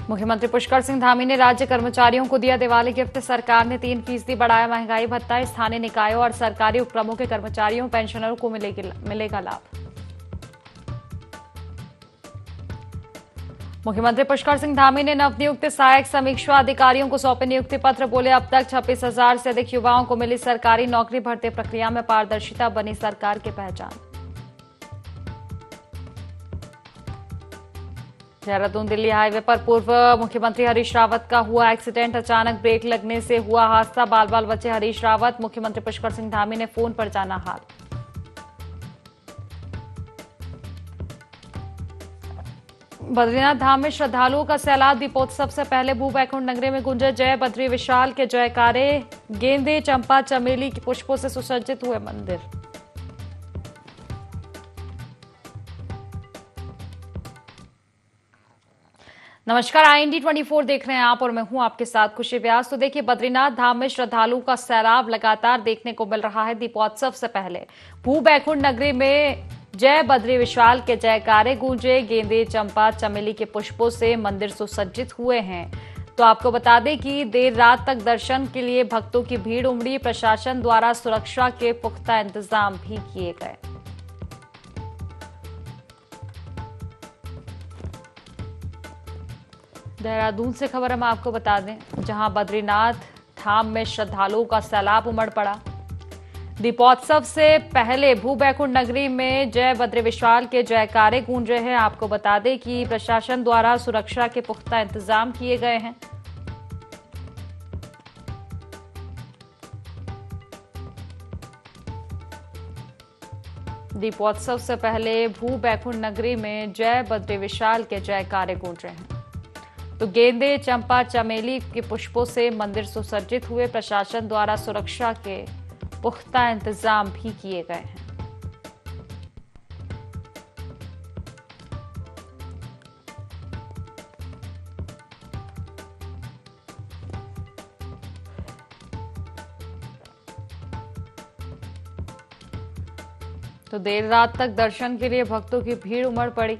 मुख्यमंत्री पुष्कर सिंह धामी ने राज्य कर्मचारियों को दिया दिवाली गिफ्ट। सरकार ने 3% बढ़ाया महंगाई भत्ता। स्थानीय निकायों और सरकारी उपक्रमों के कर्मचारियों पेंशनरों को मिलेगा लाभ। मुख्यमंत्री पुष्कर सिंह धामी ने नवनियुक्त सहायक समीक्षा अधिकारियों को सौंपे नियुक्ति पत्र। बोले अब तक 26,000 से अधिक युवाओं को मिली सरकारी नौकरी। भर्ती प्रक्रिया में पारदर्शिता बनी सरकार की पहचान। देहरादून दिल्ली हाईवे पर पूर्व मुख्यमंत्री हरीश रावत का हुआ एक्सीडेंट। अचानक ब्रेक लगने से हुआ हादसा। बाल बाल बचे हरीश रावत। मुख्यमंत्री पुष्कर सिंह धामी ने फोन पर जाना हाल। बद्रीनाथ धाम में श्रद्धालुओं का सैलाब। दीपोत्सव से पहले भू बैकुंठ नगरी में गूंजे जय बद्री विशाल के जयकारे। गेंदे चंपा चमेली के पुष्पों से सुसज्जित हुए मंदिर। नमस्कार, IND 24 देख रहे हैं आप और मैं हूं आपके साथ खुशी व्यास। तो देखिए, बद्रीनाथ धाम में श्रद्धालुओं का सैलाब लगातार देखने को मिल रहा है। दीपोत्सव से पहले भू बैकुंठ नगरी में जय बद्री विशाल के जयकारे गूंजे। गेंदे चंपा चमेली के पुष्पों से मंदिर सुसज्जित हुए हैं। तो आपको बता दें कि देर रात तक दर्शन के लिए भक्तों की भीड़ उमड़ी। प्रशासन द्वारा सुरक्षा के पुख्ता इंतजाम भी किए गए। देहरादून से खबर हम आपको बता दें, जहां बद्रीनाथ धाम में श्रद्धालुओं का सैलाब उमड़ पड़ा। दीपोत्सव से पहले भू बैकुंठ नगरी में जय बद्री विशाल के जयकारे गूंजे हैं। आपको बता दें कि प्रशासन द्वारा सुरक्षा के पुख्ता इंतजाम किए गए हैं। दीपोत्सव से पहले भू बैकुंठ नगरी में जय बद्री विशाल के जयकारे गूंजे हैं। तो गेंदे चंपा चमेली के पुष्पों से मंदिर सुसज्जित हुए। प्रशासन द्वारा सुरक्षा के पुख्ता इंतजाम भी किए गए हैं। तो देर रात तक दर्शन के लिए भक्तों की भीड़ उमड़ पड़ी।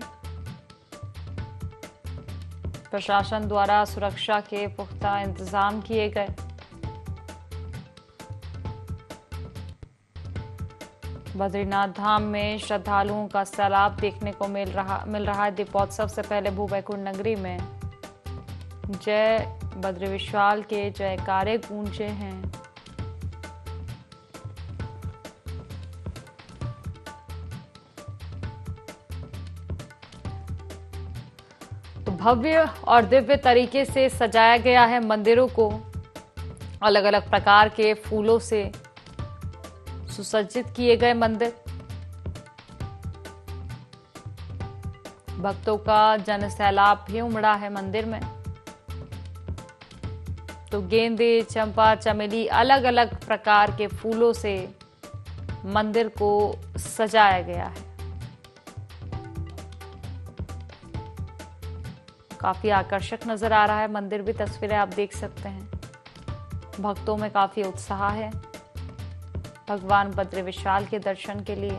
प्रशासन द्वारा सुरक्षा के पुख्ता इंतजाम किए गए। बद्रीनाथ धाम में श्रद्धालुओं का सैलाब देखने को मिल रहा है। दीपोत्सव से पहले भू बैकुंठ नगरी में जय बद्री विशाल के जयकारे गूंजे हैं। तो भव्य और दिव्य तरीके से सजाया गया है मंदिरों को। अलग अलग प्रकार के फूलों से सुसज्जित किए गए मंदिर। भक्तों का जन सैलाब भी उमड़ा है मंदिर में। तो गेंदे चंपा चमेली अलग अलग प्रकार के फूलों से मंदिर को सजाया गया है। काफी आकर्षक नजर आ रहा है मंदिर भी। तस्वीरें आप देख सकते हैं। भक्तों में काफी उत्साह है भगवान बद्री विशाल के दर्शन के लिए।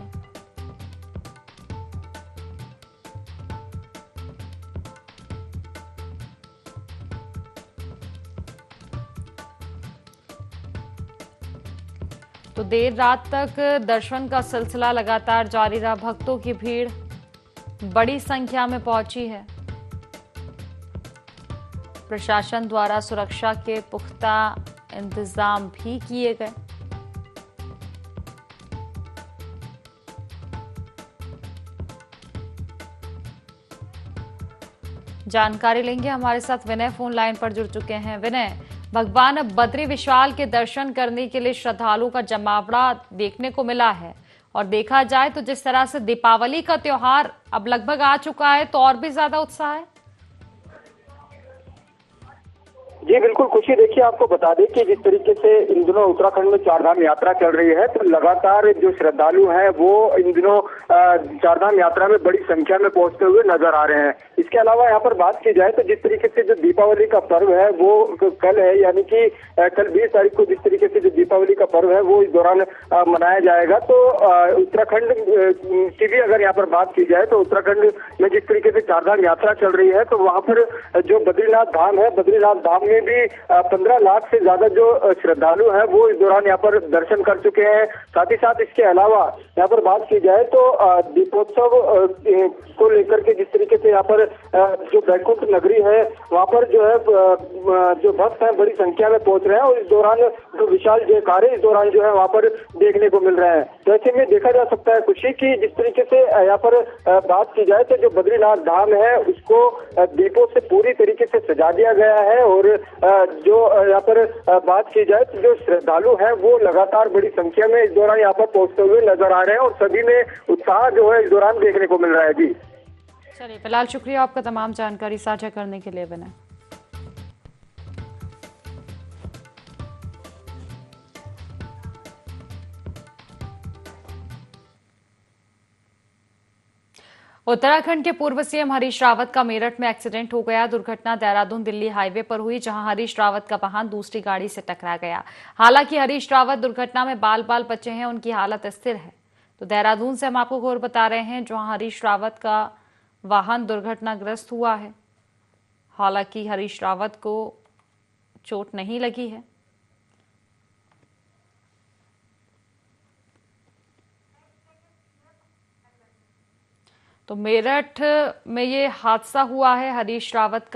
तो देर रात तक दर्शन का सिलसिला लगातार जारी रहा। भक्तों की भीड़ बड़ी संख्या में पहुंची है। प्रशासन द्वारा सुरक्षा के पुख्ता इंतजाम भी किए गए। जानकारी लेंगे, हमारे साथ विनय फोन लाइन पर जुड़ चुके हैं। विनय, भगवान बद्री विशाल के दर्शन करने के लिए श्रद्धालुओं का जमावड़ा देखने को मिला है। और देखा जाए तो जिस तरह से दीपावली का त्योहार अब लगभग आ चुका है, तो और भी ज्यादा उत्साह है। जी बिल्कुल खुशी, देखिए आपको बता दें कि जिस तरीके से इन दिनों उत्तराखंड में चारधाम यात्रा चल रही है, तो लगातार जो श्रद्धालु हैं वो इन दिनों चारधाम यात्रा में बड़ी संख्या में पहुंचते हुए नजर आ रहे हैं। इसके अलावा यहाँ पर बात की जाए तो जिस तरीके से जो दीपावली का पर्व है वो कल है, यानी कि कल 20 तारीख को जिस तरीके से जो दीपावली का पर्व है वो इस दौरान मनाया जाएगा। तो उत्तराखंड की भी अगर यहाँ पर बात की जाए तो उत्तराखंड में जिस तरीके से चारधाम यात्रा चल रही है, तो वहाँ पर जो बद्रीनाथ धाम है, बद्रीनाथ धाम में भी 15 लाख से ज्यादा जो श्रद्धालु हैं वो इस दौरान यहाँ पर दर्शन कर चुके हैं। साथ ही साथ इसके अलावा यहाँ पर बात की जाए तो दीपोत्सव को लेकर के जिस तरीके से यहाँ पर जो बैकुंठ नगरी है वहाँ पर जो है जो भक्त हैं बड़ी संख्या में पहुंच रहे हैं, और इस दौरान जो विशाल जयकारे इस दौरान जो है वहाँ पर देखने को मिल रहे हैं। तो ऐसे में देखा जा सकता है खुशी की जिस तरीके से यहाँ पर बात की जाए तो जो बद्रीनाथ धाम है उसको दीपों से पूरी तरीके से सजा दिया गया है, और जो यहाँ पर बात की जाए तो जो श्रद्धालु हैं वो लगातार बड़ी संख्या में इस दौरान यहाँ पर पहुंचते हुए नजर आ रहे हैं, और सभी में उत्साह जो है इस दौरान देखने को मिल रहा है। जी चलिए, फिलहाल शुक्रिया आपका तमाम जानकारी साझा करने के लिए। विनय, उत्तराखंड के पूर्व सीएम हरीश रावत का मेरठ में एक्सीडेंट हो गया। दुर्घटना देहरादून दिल्ली हाईवे पर हुई, जहां हरीश रावत का वाहन दूसरी गाड़ी से टकरा गया। हालांकि हरीश रावत दुर्घटना में बाल बाल बचे हैं, उनकी हालत स्थिर है। तो देहरादून से हम आपको खबर बता रहे हैं जहां हरीश रावत का वाहन दुर्घटनाग्रस्त हुआ है। हालांकि हरीश रावत को चोट नहीं लगी है। तो मेरठ में ये हादसा हुआ है हरीश रावत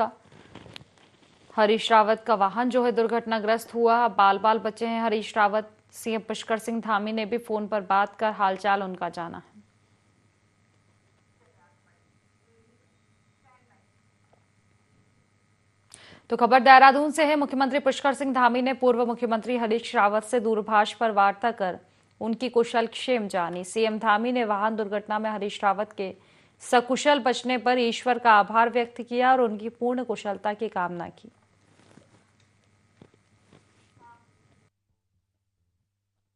का वाहन जो है दुर्घटनाग्रस्त हुआ। बाल बाल बचे हैं हरीश रावत। सीएम पुष्कर सिंह धामी ने भी फोन पर बात कर हालचाल उनका जाना है। तो खबर देहरादून से है। मुख्यमंत्री पुष्कर सिंह धामी ने पूर्व मुख्यमंत्री हरीश रावत से दूरभाष पर वार्ता कर उनकी कुशल क्षेम जानी। सीएम धामी ने वाहन दुर्घटना में हरीश रावत के सकुशल बचने पर ईश्वर का आभार व्यक्त किया और उनकी पूर्ण कुशलता की कामना की। तो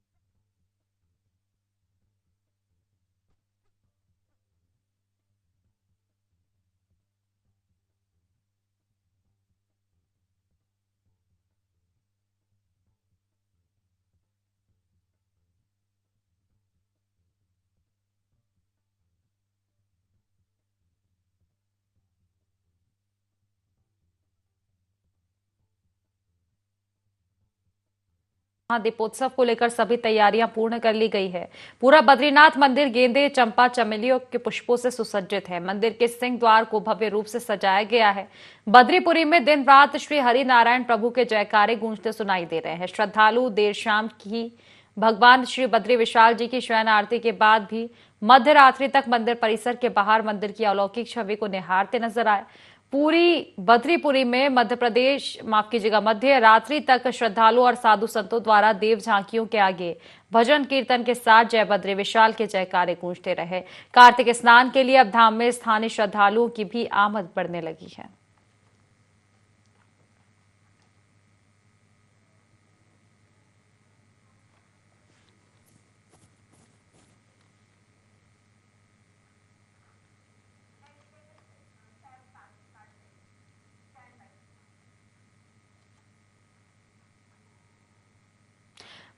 खबर देहरादून से है। मुख्यमंत्री पुष्कर सिंह धामी ने पूर्व मुख्यमंत्री हरीश रावत से दूरभाष पर वार्ता कर उनकी कुशल क्षेम जानी। सीएम धामी ने वाहन दुर्घटना में हरीश रावत के सकुशल बचने पर ईश्वर का आभार व्यक्त किया और उनकी पूर्ण कुशलता की कामना की। दीपोत्सव को लेकर सभी तैयारियां पूर्ण कर ली गई है। पूरा बद्रीनाथ मंदिर गेंदे, चंपा, चमेलियों के पुष्पों से सुसज्जित है। मंदिर के सिंह द्वार को भव्य रूप से सजाया गया है। बद्रीपुरी में दिन रात श्री हरि नारायण प्रभु के जयकारे गूंजते सुनाई दे रहे हैं। श्रद्धालु देर शाम की भगवान श्री बद्री विशाल जी की शयन आरती के बाद भी मध्य रात्रि तक मंदिर परिसर के बाहर मंदिर की अलौकिक छवि को निहारते नजर आए। पूरी बद्रीपुरी में मध्य रात्रि तक श्रद्धालु और साधु संतों द्वारा देव झांकियों के आगे भजन कीर्तन के साथ जय बद्री विशाल के जयकारे गूंजते रहे। कार्तिक स्नान के लिए अब धाम में स्थानीय श्रद्धालुओं की भी आमद बढ़ने लगी है।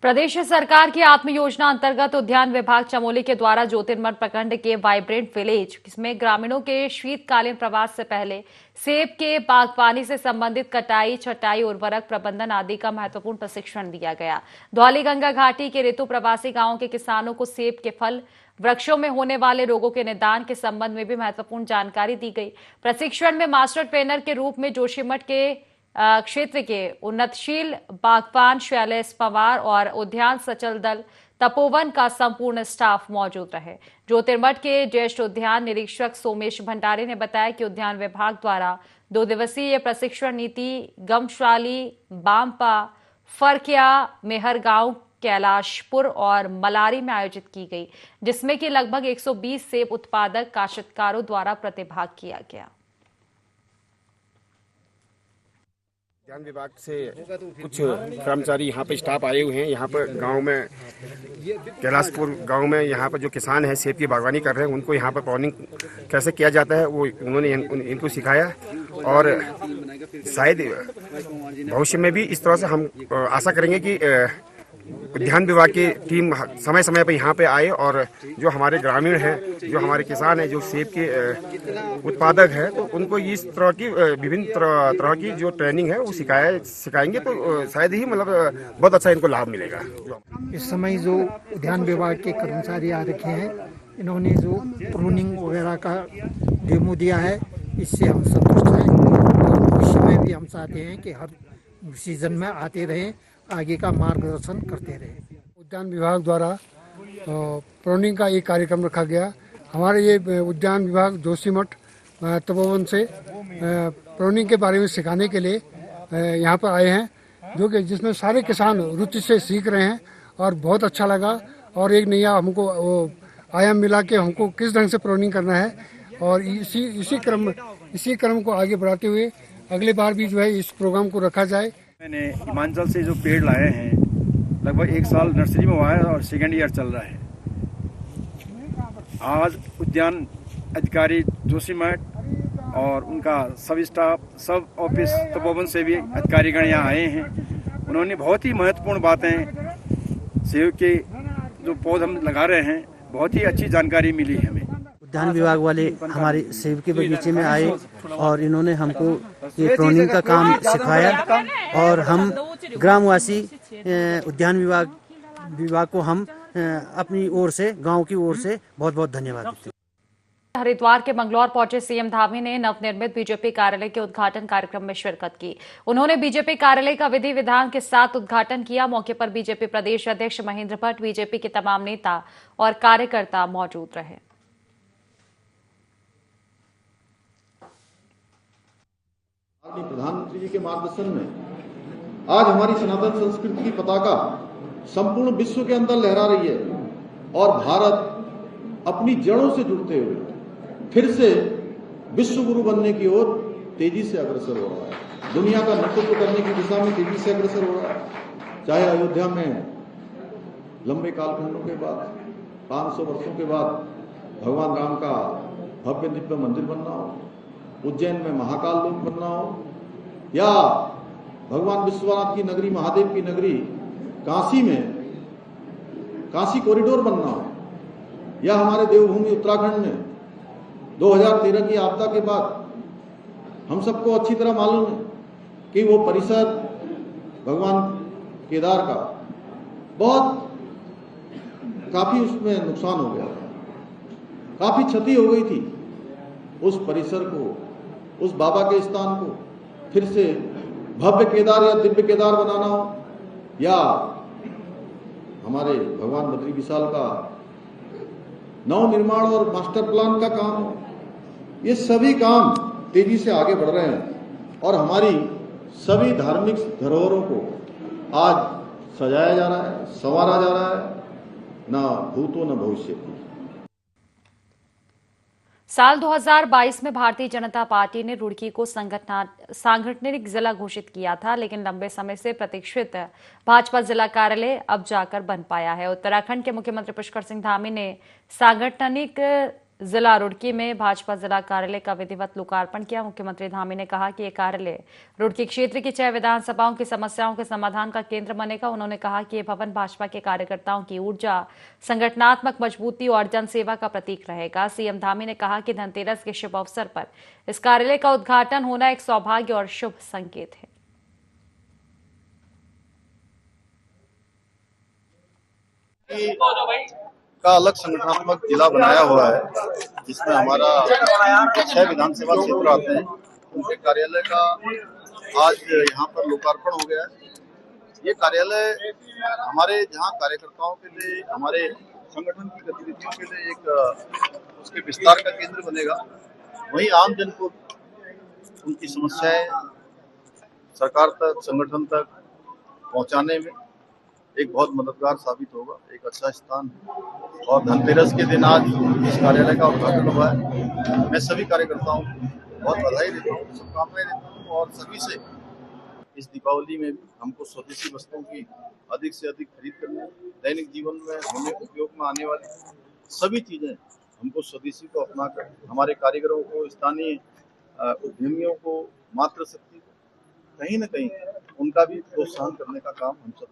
प्रदेश सरकार की आत्म योजना अंतर्गत उद्यान विभाग चमोली के द्वारा ज्योतिर्मठ प्रखंड के वाइब्रेंट विलेज में ग्रामीणों के शीतकालीन प्रवास से पहले सेब के बागवानी से संबंधित कटाई, छटाई, उर्वरक प्रबंधन आदि का महत्वपूर्ण प्रशिक्षण दिया गया। धौलीगंगा घाटी के ऋतु प्रवासी गांवों के किसानों को सेब के फल वृक्षों में होने वाले रोगों के निदान के संबंध में भी महत्वपूर्ण जानकारी दी गई। प्रशिक्षण में मास्टर ट्रेनर के रूप में जोशीमठ के क्षेत्र के उन्नतशील बागवान शैलेश पवार और उद्यान सचल दल तपोवन का संपूर्ण स्टाफ मौजूद रहे। ज्योतिर्मठ के ज्येष्ठ उद्यान निरीक्षक सोमेश भंडारी ने बताया कि उद्यान विभाग द्वारा 2 दिवसीय प्रशिक्षण नीति गमशाली, बामपा, फरकिया, मेहरगांव, कैलाशपुर और मलारी में आयोजित की गई, जिसमें कि लगभग 120 सेब उत्पादक काश्तकारों द्वारा प्रतिभाग किया गया। उद्यान विभाग से कुछ कर्मचारी यहाँ पे स्टाफ आए हुए हैं। यहाँ पर गांव में कैलाशपुर गांव में यहाँ पर जो किसान हैं सेब की बागवानी कर रहे हैं, उनको यहाँ पर प्रोनिंग कैसे किया जाता है वो उन्होंने इनको सिखाया। और शायद भविष्य में भी इस तरह से हम आशा करेंगे कि उद्यान विभाग की टीम समय समय पर यहाँ पे आए और जो हमारे ग्रामीण हैं, जो हमारे किसान हैं, जो सेब के उत्पादक हैं, तो उनको इस तरह की विभिन्न तरह की जो ट्रेनिंग है वो सिखाएंगे तो शायद ही मतलब बहुत अच्छा इनको लाभ मिलेगा। इस समय जो उद्यान विभाग के कर्मचारी आ रखे हैं, इन्होंने जो प्रूनिंग वगैरह का डेमो दिया है, इससे हम संतुष्ट हैं और भविष्य में भी हम चाहते हैं कि हर सीजन में आते रहें, आगे का मार्गदर्शन करते रहे। उद्यान विभाग द्वारा प्रोनिंग का एक कार्यक्रम रखा गया। हमारे ये उद्यान विभाग जोशीमठ तपोवन से प्रोनिंग के बारे में सिखाने के लिए यहाँ पर आए हैं, जो कि जिसमें सारे किसान रुचि से सीख रहे हैं और बहुत अच्छा लगा। और एक नया हमको आयाम मिला कि हमको किस ढंग से प्रोनिंग करना है और इसी क्रम को आगे बढ़ाते हुए अगले बार भी जो है इस प्रोग्राम को रखा जाए। मैंने हिमाचल से जो पेड़ लाए हैं, लगभग 1 साल नर्सरी में हुआ है और सेकेंड ईयर चल रहा है। आज उद्यान अधिकारी जोशीमठ और उनका सब स्टाफ, सब ऑफिस तपोवन से भी अधिकारीगण यहाँ आए हैं। उन्होंने बहुत ही महत्वपूर्ण बातें, सेब के जो पौधे हम लगा रहे हैं, बहुत ही अच्छी जानकारी मिली है हमें। उद्यान विभाग वाले हमारे सेब के बगीचे में आए और इन्होंने हमको ये प्रोनिंग का काम सिखाया और हम ग्रामवासी उद्यान विभाग को हम अपनी ओर से, गांव की ओर से बहुत बहुत धन्यवाद देते हैं। हरिद्वार के मंगलौर पहुंचे सीएम धामी ने नवनिर्मित बीजेपी कार्यालय के उद्घाटन कार्यक्रम में शिरकत की। उन्होंने बीजेपी कार्यालय का विधि विधान के साथ उद्घाटन किया। मौके पर बीजेपी प्रदेश अध्यक्ष महेंद्र भट्ट, बीजेपी के तमाम नेता और कार्यकर्ता मौजूद रहे। प्रधानमंत्री जी के मार्गदर्शन में आज हमारी सनातन संस्कृति की पताका संपूर्ण विश्व के अंदर लहरा रही है और भारत अपनी जड़ों से जुड़ते हुए फिर से विश्व गुरु बनने की ओर तेजी से अग्रसर हो रहा है। दुनिया का नेतृत्व करने की दिशा में तेजी से अग्रसर हो रहा है। चाहे अयोध्या में लंबे कालखंडों के बाद 500 वर्षों के बाद भगवान राम का भव्य दिव्य मंदिर बनना हो, उज्जैन में महाकाल लोक बनना हो, या भगवान विश्वनाथ की नगरी, महादेव की नगरी काशी में काशी कॉरिडोर बनना हो, या हमारे देवभूमि उत्तराखंड में 2013 की आपदा के बाद हम सबको अच्छी तरह मालूम है कि वो परिसर भगवान केदार का काफी उसमें नुकसान हो गया, काफी क्षति हो गई थी। उस परिसर को, उस बाबा के स्थान को फिर से भव्य केदार या दिव्य केदार बनाना हो, या हमारे भगवान बद्री विशाल का नव निर्माण और मास्टर प्लान का काम हो, ये सभी काम तेजी से आगे बढ़ रहे हैं और हमारी सभी धार्मिक धरोहरों को आज सजाया जा रहा है, संवारा जा रहा है, न भूतो न भविष्य। साल 2022 में भारतीय जनता पार्टी ने रुड़की को सांगठनिक जिला घोषित किया था, लेकिन लंबे समय से प्रतीक्षित भाजपा जिला कार्यालय अब जाकर बन पाया है। उत्तराखंड के मुख्यमंत्री पुष्कर सिंह धामी ने सांगठनिक जिला रुड़की में भाजपा जिला कार्यालय का विधिवत लोकार्पण किया। मुख्यमंत्री धामी ने कहा कि यह कार्यालय रुड़की क्षेत्र की 6 विधानसभाओं की समस्याओं के समाधान का केंद्र बनेगा। उन्होंने कहा कि यह भवन भाजपा के कार्यकर्ताओं की ऊर्जा, संगठनात्मक मजबूती और जनसेवा का प्रतीक रहेगा। सीएम धामी ने कहा कि धनतेरस के शुभ अवसर पर इस कार्यालय का उद्घाटन होना एक सौभाग्य और शुभ संकेत है। का अलग संगठनात्मक जिला बनाया हुआ है, जिसमें हमारा 6 विधानसभा क्षेत्र आते हैं। उनके कार्यालय का आज यहाँ पर लोकार्पण हो गया है। ये कार्यालय हमारे जहाँ कार्यकर्ताओं के लिए, हमारे संगठन की गतिविधियों के लिए एक उसके विस्तार का केंद्र बनेगा। वहीं आम जन को उनकी समस्याएं सरकार तक, संगठन तक पहुँचाने में एक बहुत मददगार साबित होगा। एक अच्छा स्थान और धनतेरस के दिन आज इस कार्यालय का उद्घाटन हुआ है। मैं सभी कार्यकर्ताओं को बहुत बधाई देता हूँ, शुभकामनाएं देता हूँ और सभी से इस दीपावली में भी हमको स्वदेशी वस्तुओं की अधिक से अधिक खरीद करनी है। दैनिक जीवन में हमें उपयोग में आने वाली सभी चीजें हमको स्वदेशी को अपनाकर हमारे कारीगरों को, स्थानीय उद्यमियों को, मातृशक्ति को कहीं न कहीं उनका भी प्रोत्साहन करने का काम हम सब।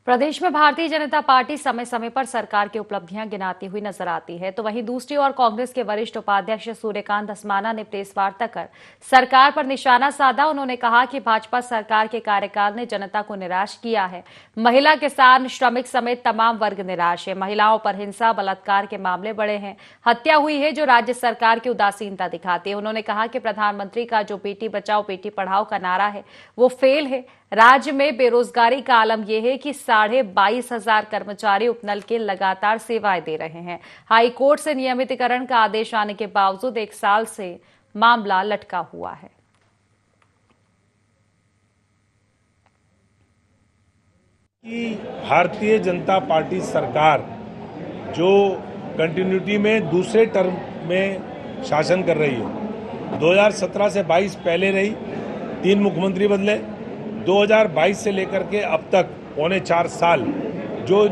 प्रदेश में भारतीय जनता पार्टी समय समय पर सरकार की उपलब्धियां गिनाती हुई नजर आती है, तो वहीं दूसरी ओर कांग्रेस के वरिष्ठ उपाध्यक्ष सूर्यकांत धस्माना ने प्रेस वार्ता कर सरकार पर निशाना साधा। उन्होंने कहा कि भाजपा सरकार के कार्यकाल ने जनता को निराश किया है। महिला, किसान, श्रमिक समेत तमाम वर्ग निराश है। महिलाओं पर हिंसा, बलात्कार के मामले बढ़े हैं। हत्या हुई है जो राज्य सरकार की उदासीनता दिखाती है। उन्होंने कहा कि प्रधानमंत्री का जो बेटी बचाओ बेटी पढ़ाओ का नारा है वो फेल है। राज्य में बेरोजगारी का आलम यह है कि 22,500 कर्मचारी उपनल के लगातार सेवाएं दे रहे हैं। हाई कोर्ट से नियमितीकरण का आदेश आने के बावजूद 1 साल से मामला लटका हुआ है। कि भारतीय जनता पार्टी सरकार जो कंटिन्यूटी में दूसरे टर्म में शासन कर रही है, 2017 से 22 पहले रही, 3 मुख्यमंत्री बदले, 2022 से लेकर के अब तक पौने 4 साल जो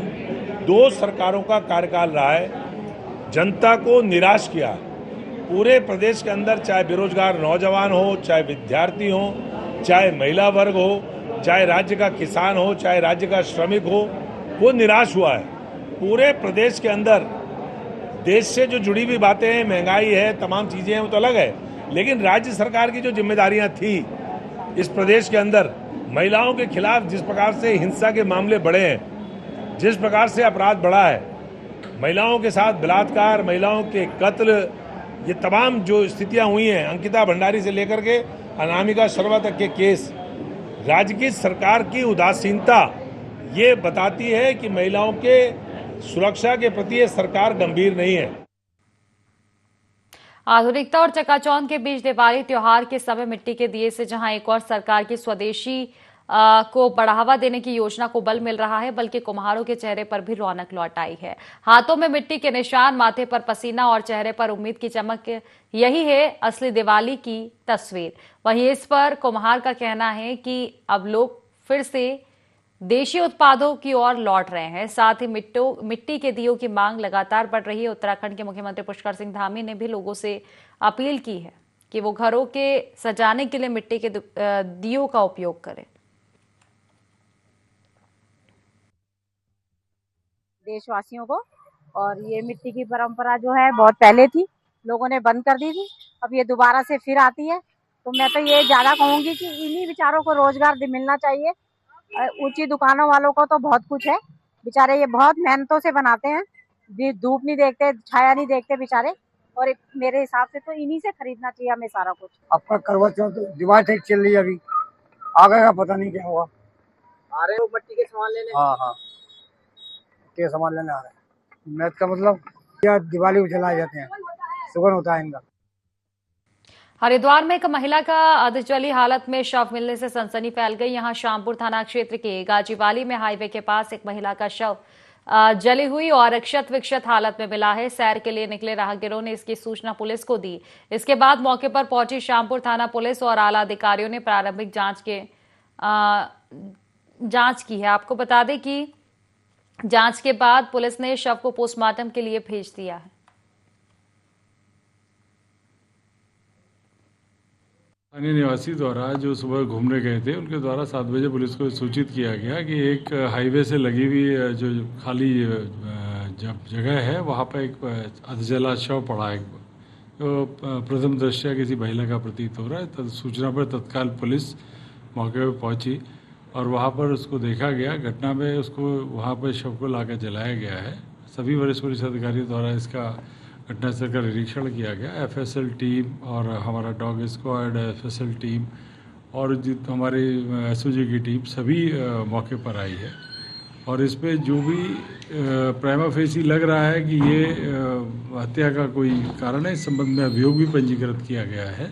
2 सरकारों का कार्यकाल रहा है, जनता को निराश किया। पूरे प्रदेश के अंदर चाहे बेरोजगार नौजवान हो, चाहे विद्यार्थी हो, चाहे महिला वर्ग हो, चाहे राज्य का किसान हो, चाहे राज्य का श्रमिक हो, वो निराश हुआ है। पूरे प्रदेश के अंदर देश से जो जुड़ी हुई बातें हैं, महंगाई है, तमाम चीजें हैं, वो तो अलग है, लेकिन राज्य सरकार की जो जिम्मेदारियां थी इस प्रदेश के अंदर, महिलाओं के खिलाफ जिस प्रकार से हिंसा के मामले बढ़े हैं, जिस प्रकार से अपराध बढ़ा है, महिलाओं के साथ बलात्कार, महिलाओं के कत्ल, ये तमाम जो स्थितियां हुई हैं, अंकिता भंडारी से लेकर के अनामिका शर्मा तक के केस, राज्य की सरकार की उदासीनता ये बताती है कि महिलाओं के सुरक्षा के प्रति ये सरकार गंभीर नहीं है। आधुनिकता और चकाचौंध के बीच दिवाली त्योहार के समय मिट्टी के दिए से जहां एक और सरकार की स्वदेशी को बढ़ावा देने की योजना को बल मिल रहा है, बल्कि कुम्हारों के चेहरे पर भी रौनक लौट आई है। हाथों में मिट्टी के निशान, माथे पर पसीना और चेहरे पर उम्मीद की चमक, यही है असली दिवाली की तस्वीर। वहीं इस पर कुम्हार का कहना है कि अब लोग फिर से देशी उत्पादों की ओर लौट रहे हैं। साथ ही मिट्टी के दियों की मांग लगातार बढ़ रही है। उत्तराखंड के मुख्यमंत्री पुष्कर सिंह धामी ने भी लोगों से अपील की है कि वो घरों के सजाने के लिए मिट्टी के दियों का उपयोग करें। देशवासियों को, और ये मिट्टी की परंपरा जो है बहुत पहले थी, लोगों ने बंद कर दी थी, अब ये दोबारा से फिर आती है। तो मैं तो ये ज्यादा कहूंगी कि इन्हीं बेचारों को रोजगार मिलना चाहिए। ऊंची दुकानों वालों को तो बहुत कुछ है, बेचारे ये बहुत मेहनतों से बनाते हैं, धूप नहीं देखते, छाया नहीं देखते बेचारे, और मेरे हिसाब से तो इन्हीं से खरीदना चाहिए हमें सारा कुछ। आपका करवा चौथ दिवाली ठीक चल रही है, अभी आगे का पता नहीं क्या होगा। आ रहे हो मिट्टी के सामान लेने? हाँ, के सामान लेने आ रहे हैं। मैथ का मतलब क्या, दिवाली को जलाए जाते हैं, सुगन होता है इनका। हरिद्वार में एक महिला का अधजली हालत में शव मिलने से सनसनी फैल गई। यहां शामपुर थाना क्षेत्र के गाजीवाली में हाईवे के पास एक महिला का शव जली हुई और क्षत विक्षत हालत में मिला है। सैर के लिए निकले राहगीरों ने इसकी सूचना पुलिस को दी। इसके बाद मौके पर पहुंची शामपुर थाना पुलिस और आला अधिकारियों ने प्रारंभिक जांच की है। आपको बता दें कि जांच के बाद पुलिस ने शव को पोस्टमार्टम के लिए भेज दिया है। स्थानीय निवासी द्वारा जो सुबह घूमने गए थे, उनके द्वारा 7 बजे पुलिस को सूचित किया गया कि एक हाईवे से लगी हुई जो खाली जगह है, वहाँ पर एक अधजला शव पड़ा है। तो प्रथम दृष्टया किसी महिला का प्रतीत हो रहा है। सूचना पर तत्काल पुलिस मौके पर पहुंची और वहाँ पर उसको देखा गया। घटना में उसको वहाँ पर शव को लाकर जलाया गया है। सभी वरिष्ठ पुलिस अधिकारियों द्वारा इसका घटनास्थल का निरीक्षण किया गया। एफएसएल टीम और हमारा डॉग स्क्वाड, एफएसएल टीम और हमारी एसओजी की टीम सभी मौके पर आई है। और इस पे जो भी प्राइमा फेसी लग रहा है कि ये हत्या का कोई कारण है, इस संबंध में अभियोग भी पंजीकृत किया गया है।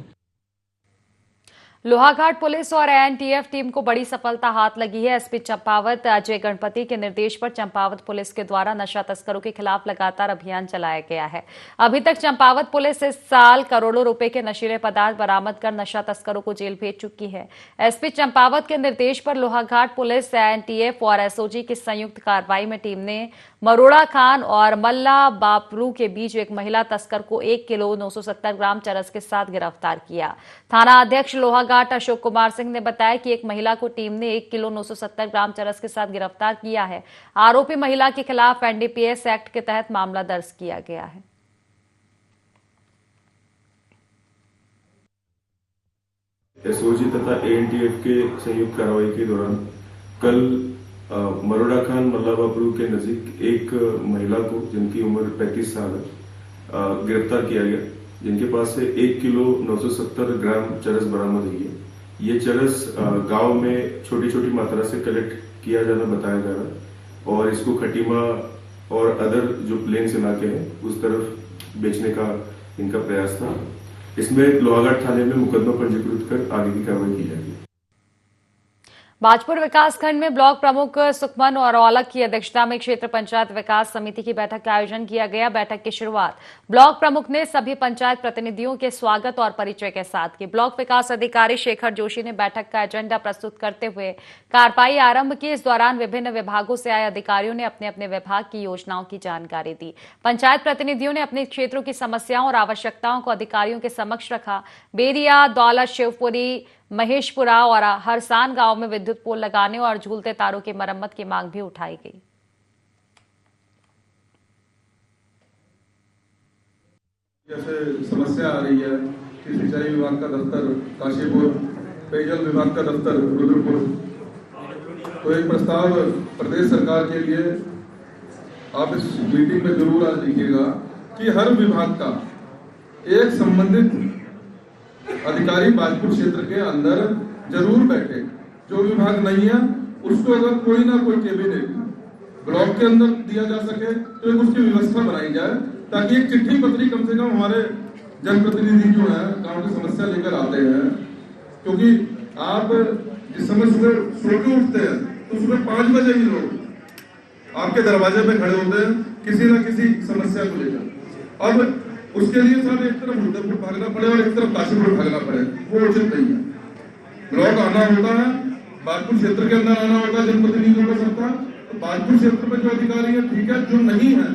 लोहाघाट पुलिस और एनटीएफ टीम को बड़ी सफलता हाथ लगी है। एसपी चंपावत अजय गणपति के निर्देश पर चंपावत पुलिस के द्वारा नशा तस्करों के खिलाफ लगातार अभियान चलाया गया है। अभी तक चंपावत पुलिस इस साल करोड़ों रुपए के नशीले पदार्थ बरामद कर नशा तस्करों को जेल भेज चुकी है। एसपी चंपावत के निर्देश पर लोहाघाट पुलिस, एनटीएफ और एसओजी की संयुक्त कार्रवाई में टीम ने मरोड़ा खान और मल्ला बापरू के बीच एक महिला तस्कर को 1 किलो 970 ग्राम चरस के साथ गिरफ्तार किया। थाना अध्यक्ष लोहाघाट अशोक कुमार सिंह ने बताया कि एक महिला को टीम ने 1 किलो 970 ग्राम चरस के साथ गिरफ्तार किया है। आरोपी महिला के खिलाफ एनडीपीएस एक्ट के तहत मामला दर्ज किया गया है। एसओजी तथा एएनटीएफ के संयुक्त कार्रवाई के दौरान कल मरोड़ा खान मल्लाबापरू के नजदीक एक महिला को, जिनकी उम्र 35 साल है, गिरफ्तार किया गया, जिनके पास से 1 किलो 970 ग्राम चरस बरामद हुई है। ये चरस गांव में छोटी छोटी मात्रा से कलेक्ट किया जाना बताया जा रहा है और इसको खटीमा और अदर जो प्लेन्स इलाके हैं उस तरफ बेचने का इनका प्रयास था। इसमें लोहाघाट थाने में मुकदमा पंजीकृत कर आगे की कार्रवाई की जाएगी। बाजपुर विकासखंड में ब्लॉक प्रमुख सुखमन और औलख की अध्यक्षता में क्षेत्र पंचायत विकास समिति की बैठक का आयोजन किया गया। बैठक की शुरुआत ब्लॉक प्रमुख ने सभी पंचायत प्रतिनिधियों के स्वागत और परिचय के साथ की। ब्लॉक विकास अधिकारी शेखर जोशी ने बैठक का एजेंडा प्रस्तुत करते हुए कार्रवाई आरंभ की। इस दौरान विभिन्न विभागों से आए अधिकारियों ने अपने अपने विभाग की योजनाओं की जानकारी दी। पंचायत प्रतिनिधियों ने अपने क्षेत्रों की समस्याओं और आवश्यकताओं को अधिकारियों के समक्ष रखा। बेरिया, दौलत, शिवपुरी, महेशपुरा और हरसान गांव में विद्युत पोल लगाने और झूलते तारों की मरम्मत की मांग भी उठाई गई। जैसे समस्या आ रही है कि सिंचाई विभाग का दफ्तर काशीपुर, पेयजल विभाग का दफ्तर रुद्रपुर, तो एक प्रस्ताव प्रदेश सरकार के लिए आप इस मीटिंग में जरूर आज लिखिएगा कि हर विभाग का एक संबंधित अधिकारी बाजपुर क्षेत्र के अंदर जरूर बैठे। जो विभाग नहीं है उसको अगर कोई ना कोई कैबिनेट ब्लॉक के अंदर दिया जा सके तो एक उसकी व्यवस्था बनाई जाए, ताकि एक चिट्ठी पत्री कम से कम हमारे जनप्रतिनिधि जो है गांव की समस्या लेकर आते हैं। क्योंकि आप जिस समय सुबह सो के उठते हैं तो सुबह 5 बजे ही लोग आपके दरवाजे पे खड़े होते हैं किसी न किसी समस्या को लेकर। अब उसके लिए साहब एक तरफ रुद्रपुर भागना पड़े और एक तरफ काशीपुर भागना पड़े, वो उचित नहीं है। ब्लॉक आना होता है, बाजपुर क्षेत्र के अंदर आना होता है जनप्रतिनिधियों का सबका। तो बाजपुर क्षेत्र में जो अधिकारी है ठीक है, जो नहीं है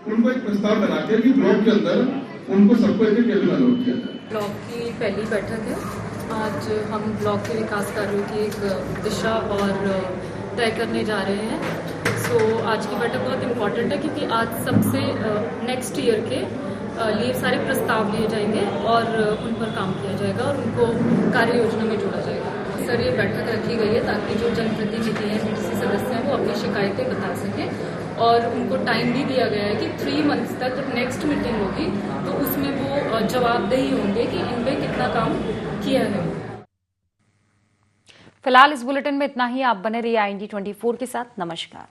उनको एक प्रस्ताव बना के कि ब्लॉक के अंदर उनको सबको एक कैबिन अलॉट किया जाए। ब्लॉक की पहली बैठक है। आज हम ब्लॉक के विकास कार्यों की एक दिशा और तय करने जा रहे हैं। आज की बैठक बहुत इम्पोर्टेंट है क्योंकि आज सबसे नेक्स्ट ईयर के लिए सारे प्रस्ताव लिए जाएंगे और उन पर काम किया जाएगा और उनको कार्य योजना में जोड़ा जाएगा। सर, ये बैठक रखी गई है ताकि जो जनप्रतिनिधि हैं, बीडीसी सदस्य हैं, वो अपनी शिकायतें बता सकें और उनको टाइम भी दिया गया है कि 3 मंथ्स तक जब नेक्स्ट मीटिंग होगी तो उसमें वो जवाबदेही होंगे कि इन पे कितना काम किया है। फिलहाल इस बुलेटिन में इतना ही। आप बने रहिए IND 24 के साथ। नमस्कार।